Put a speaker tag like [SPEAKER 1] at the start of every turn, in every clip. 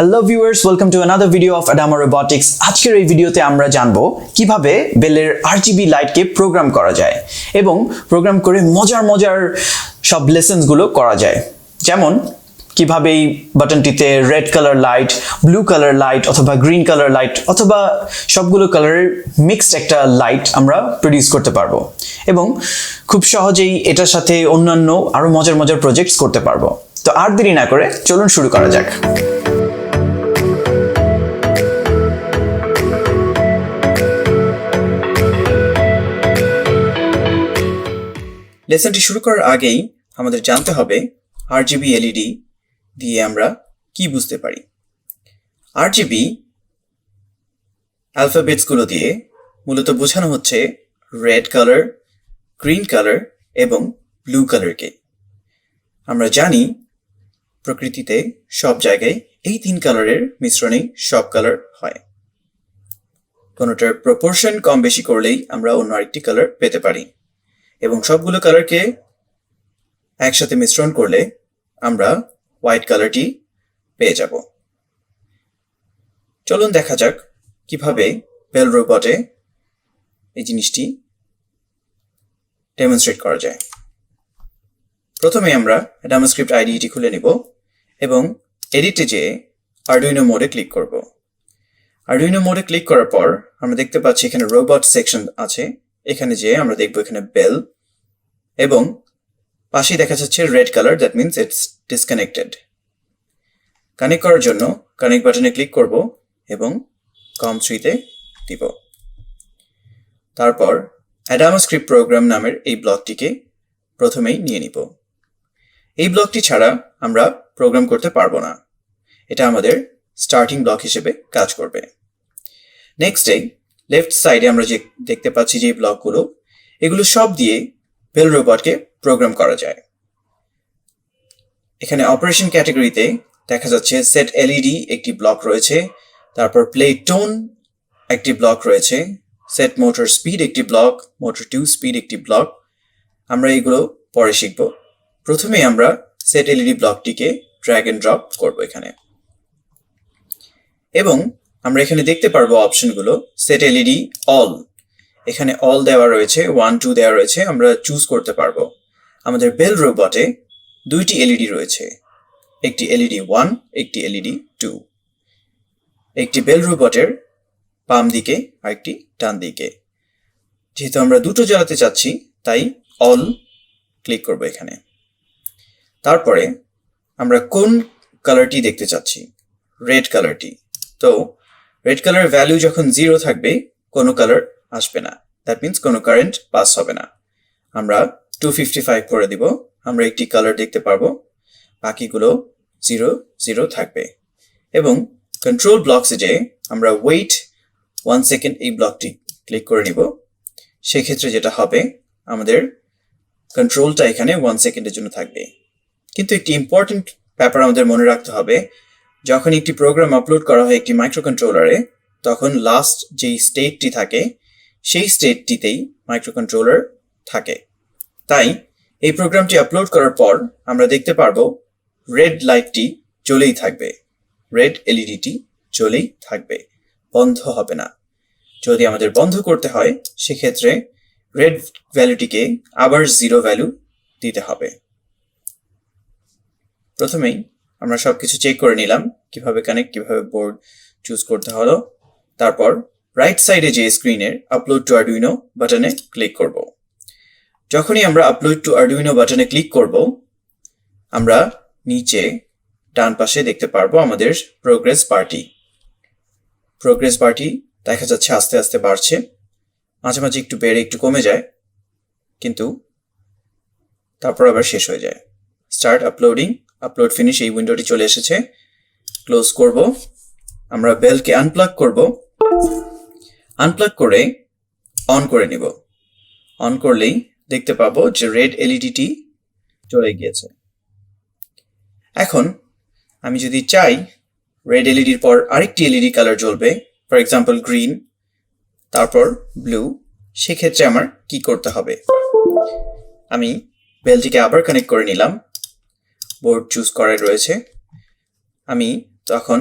[SPEAKER 1] Hello viewers, welcome to another video of অ্যাডামা robotics. আজকের এই ভিডিওতে আমরা জানবো কিভাবে বেলের আরজিবি লাইটকে প্রোগ্রাম করা যায় এবং প্রোগ্রাম করে মজার সব লেসনসগুলো করা যায়। যেমন কিভাবে এই বাটনটিতে red colour light, blue colour light অথবা গ্রিন কালার লাইট অথবা সবগুলো কালারের মিক্সড একটা লাইট আমরা প্রডিউস করতে পারবো এবং খুব সহজেই এটার সাথে অন্যান্য আরো মজার প্রজেক্টস করতে পারবো। তো আর দেরি না করে চলুন শুরু করা যাক। লেসনটি শুরু করার আগেই আমাদের জানতে হবে আরজিবি এলইডি দিয়ে আমরা কি বুঝতে পারি। আরজিবি অ্যালফাবেটসগুলো দিয়ে মূলত বোঝানো হচ্ছে রেড কালার, গ্রিন কালার এবং ব্লু কালারকে। আমরা জানি প্রকৃতিতে সব জায়গায় এই তিন কালারের মিশ্রণেই সব কালার হয়। কোনোটার প্রপোর্শন কম বেশি করলেই আমরা অন্য আরেকটি কালার পেতে পারি এবং সবগুলো কালারকে একসাথে মিশ্রণ করলে আমরা হোয়াইট কালারটি পেয়ে যাব। চলুন দেখা যাক কিভাবে বেল রোবটে এই জিনিসটি ডেমনস্ট্রেট করা যায়। প্রথমে আমরা জাভাস্ক্রিপ্ট আইডিইটি খুলে নিব এবং এডিটে যেয়ে আরডুইনো মোডে ক্লিক করব। আরডুইনো মোডে ক্লিক করার পর আমরা দেখতে পাচ্ছি এখানে রোবট সেকশন আছে। এখানে যেয়ে আমরা দেখব এখানে বেল এবং পাশেই দেখা যাচ্ছে red colour, that means it's disconnected. Connect করার জন্য কানেক্ট বাটনে ক্লিক করব এবং COM3-তে দিব। তারপর জাভাস্ক্রিপ্ট প্রোগ্রাম নামের এই ব্লকটিকে প্রথমেই নিয়ে নিব। এই ব্লকটি ছাড়া আমরা প্রোগ্রাম করতে পারবো না, এটা আমাদের স্টার্টিং ব্লক হিসেবে কাজ করবে। নেক্সটে লেফট সাইডে আমরা যে দেখতে পাচ্ছি যে ব্লকগুলো, এগুলো সব দিয়ে বেল রোবটকে প্রোগ্রাম করা যায়। এখানে অপারেশন ক্যাটাগরিতে দেখা যাচ্ছে সেট এলইডি একটি ব্লক রয়েছে, তারপর প্লে টোন একটি ব্লক রয়েছে, সেট মোটর স্পিড একটি ব্লক, মোটর টু স্পিড একটি ব্লক। আমরা এগুলো পরে শিখব। প্রথমে আমরা সেট এলইডি ব্লকটিকে ড্র্যাগ এন্ড ড্রপ করব এখানে এবং আমরা এখানে দেখতে পারবো অপশনগুলো। সেট এলইডি অল, এখানে অল দেওয়া রয়েছে, 1 2 দেওয়া রয়েছে, আমরা চুজ করতে পারবো। আমাদের বেল রোবটে দুইটি এলইডি রয়েছে, একটি এলইডি 1, একটি এলইডি 2। একটি বেল রোবটের বাম দিকে আর একটি ডান দিকে। যেহেতু আমরা দুটো জ্বালাতে চাচ্ছি তাই অল ক্লিক করব এখানে। তারপরে আমরা কোন কালারটি দেখতে চাচ্ছি, রেড কালারটি। তো রেড কালার ভ্যালু যখন 0 থাকবে কোনো কালার আসবে না, দ্যাট মিনস কোনো কারেন্ট পাস হবে না। আমরা 255 করে দিব, আমরা একটি কালার দেখতে পারবো, বাকিগুলো 0 0 থাকবে। এবং কন্ট্রোল ব্লকসে যে আমরা ওয়েট 1 সেকেন্ড এই ব্লকটি ক্লিক করে নিব। সেক্ষেত্রে যেটা হবে আমাদের কন্ট্রোলটা এখানে 1 সেকেন্ডের জন্য থাকবে। কিন্তু একটি ইম্পর্টেন্ট ব্যাপার আমাদের মনে রাখতে হবে, যখন একটি প্রোগ্রাম আপলোড করা হয় একটি মাইক্রোকন্ট্রোলারে, তখন লাস্ট যেই স্টেটটি থাকে সেই স্টেটটিতেই মাইক্রোকন্ট্রোলার থাকে। তাই এই প্রোগ্রামটি আপলোড করার পর আমরা দেখতে পারবো রেড লাইটটি জ্বলেই থাকবে, রেড এলইডিটি জ্বলেই থাকবে, বন্ধ হবে না। যদি আমাদের বন্ধ করতে হয় সেক্ষেত্রে রেড ভ্যালুটিকে আবার 0 ভ্যালু দিতে হবে। প্রথমেই আমরা সবকিছু চেক করে নিলাম, কিভাবে কানেক্ট, কিভাবে বোর্ড চুজ করতে হলো। তারপর রাইট সাইডে যে স্ক্রিনের আপলোড টু আরডুইনো বাটনে ক্লিক করব। যখনই আমরা আপলোড টু আরডুইনো বাটনে ক্লিক করব, আমরা নিচে ডান পাশে দেখতে পারবো আমাদের প্রোগ্রেস বারটি দেখা যাচ্ছে আস্তে আস্তে বাড়ছে, মাঝে মাঝে একটু বেড়ে একটু কমে যায়, কিন্তু তারপর আবার শেষ হয়ে যায়। স্টার্ট আপলোডিং, আপলোড ফিনিশ এই উইন্ডোটি চলে এসেছে। ক্লোজ করব। আমরা বেলকে আনপ্লাগ করব, আনপ্লাগ করে অন করে নিব। অন করলেই দেখতে পাবো যে রেড এলইডিটি চলে গিয়েছে। এখন আমি যদি চাই রেড এলইডির পর আরেকটি এলইডি কালার জ্বলবে, ফর এক্সাম্পল গ্রিন, তারপর ব্লু, সেক্ষেত্রে আমার কি করতে হবে? আমি বেলটিকে আবার কানেক্ট করে নিলাম, বোর্ড চুজ করা রয়েছে। আমি তখন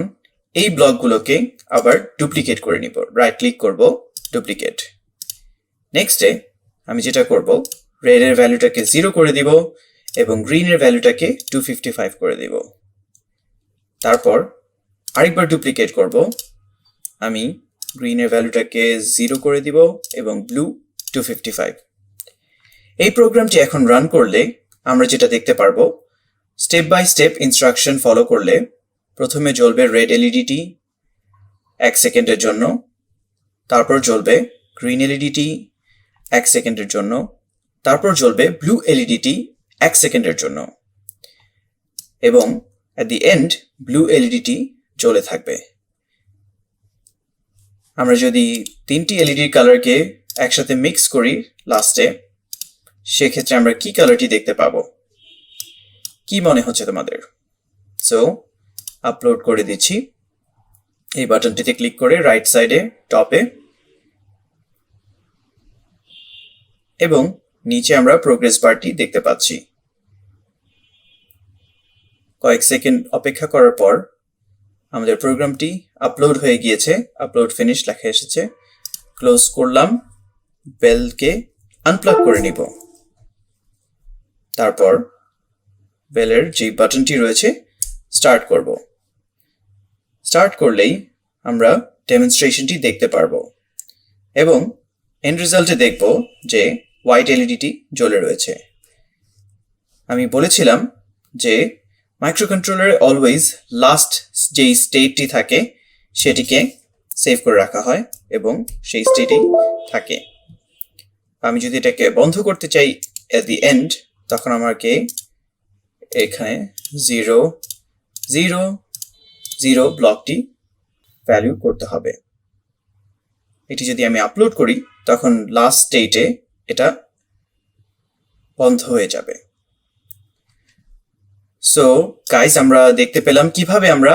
[SPEAKER 1] এই ব্লকগুলোকে আবার ডুপ্লিকেট করে নিব। রাইট ক্লিক করব, ডুপ্লিকেট। নেক্সটে আমি যেটা করব, রেড এর ভ্যালুটাকে 0 করে দিব এবং গ্রিন এর ভ্যালুটাকে 255 করে দিব। তারপর আরেকবার ডুপ্লিকেট করব, আমি গ্রিন এর ভ্যালুটাকে 0 করে দিব এবং ব্লু 255। এই প্রোগ্রামটি এখন রান করলে আমরা যেটা দেখতে পারবো, step by step instruction follow করলে প্রথমে জ্বলবে রেড এলইডিটি 1 সেকেন্ডের জন্য, তারপর জ্বলবে গ্রিন এলইডিটি 1 সেকেন্ডের জন্য, তারপর জ্বলবে ব্লু এলইডিটি 1 সেকেন্ডের জন্য এবং at the end ব্লু এলইডিটি জ্বলে থাকবে। আমরা যদি 3টি এলইডির কালারকে একসাথে মিক্স করি লাস্টে, সেক্ষেত্রে আমরা কি কালারটি দেখতে পাবো? কি মনে হচ্ছে তোমাদের? সো আপলোড করে দিচ্ছি। এই বাটনটিতে ক্লিক করে রাইট সাইডে টপে, এবং নিচে আমরা প্রোগ্রেস বারটি দেখতে পাচ্ছি। কয়েক সেকেন্ড অপেক্ষা করার পর আমাদের প্রোগ্রামটি আপলোড হয়ে গিয়েছে। আপলোড ফিনিশ লেখা এসেছে। ক্লোজ করলাম, বেলকে আনপ্লাগ করে নিব। তারপর বেলের যে বাটনটি রয়েছে স্টার্ট করব। স্টার্ট করলেই আমরা ডেমনস্ট্রেশনটি দেখতে পারবো এবং এন্ড রেজাল্টে দেখব যে হোয়াইট এলইডিটি জ্বলে রয়েছে। আমি বলেছিলাম যে মাইক্রোকন্ট্রোলারে অলওয়েজ লাস্ট যেই স্টেটটি থাকে সেটিকে সেভ করে রাখা হয় এবং সেই স্টেটেই থাকে। আমি যদি এটাকে বন্ধ করতে চাই এট দি এন্ড, তখন আমাকে এখানে 0 0 0 ব্লকটি ভ্যালু করতে হবে। এটি যদি আমি আপলোড করি তখন লাস্ট স্টেটে এটা বন্ধ হয়ে যাবে। সো গাইস, আমরা দেখতে পেলাম কিভাবে আমরা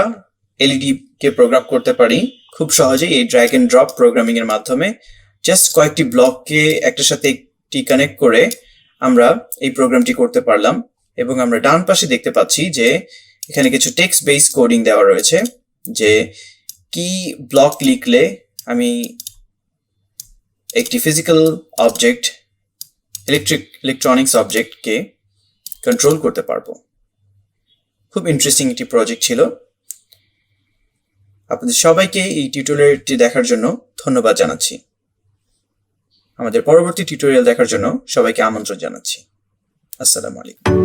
[SPEAKER 1] এলইডি কে প্রোগ্রাম করতে পারি খুব সহজেই এই ড্র্যাগ এন্ড ড্রপ প্রোগ্রামিং এর মাধ্যমে। জাস্ট কয়েকটি ব্লককে একটার সাথে একটি কানেক্ট করে আমরা এই প্রোগ্রামটি করতে পারলাম। এবং আমরা ডান পাশে দেখতে পাচ্ছি যে এখানে কিছু টেক্সট বেস কোডিং দেওয়া রয়েছে, যে কি ব্লক লিখলে আমি একটি ফিজিক্যাল অবজেক্ট, ইলেকট্রনিক্স অবজেক্টকে কন্ট্রোল করতে পারবো। খুব ইন্টারেস্টিং একটি প্রজেক্ট ছিল। আপনাদের সবাইকে এই টিউটোরিয়ালটি দেখার জন্য ধন্যবাদ জানাচ্ছি। আমাদের পরবর্তী টিউটোরিয়াল দেখার জন্য সবাইকে আমন্ত্রণ জানাচ্ছি। আসসালামু আলাইকুম।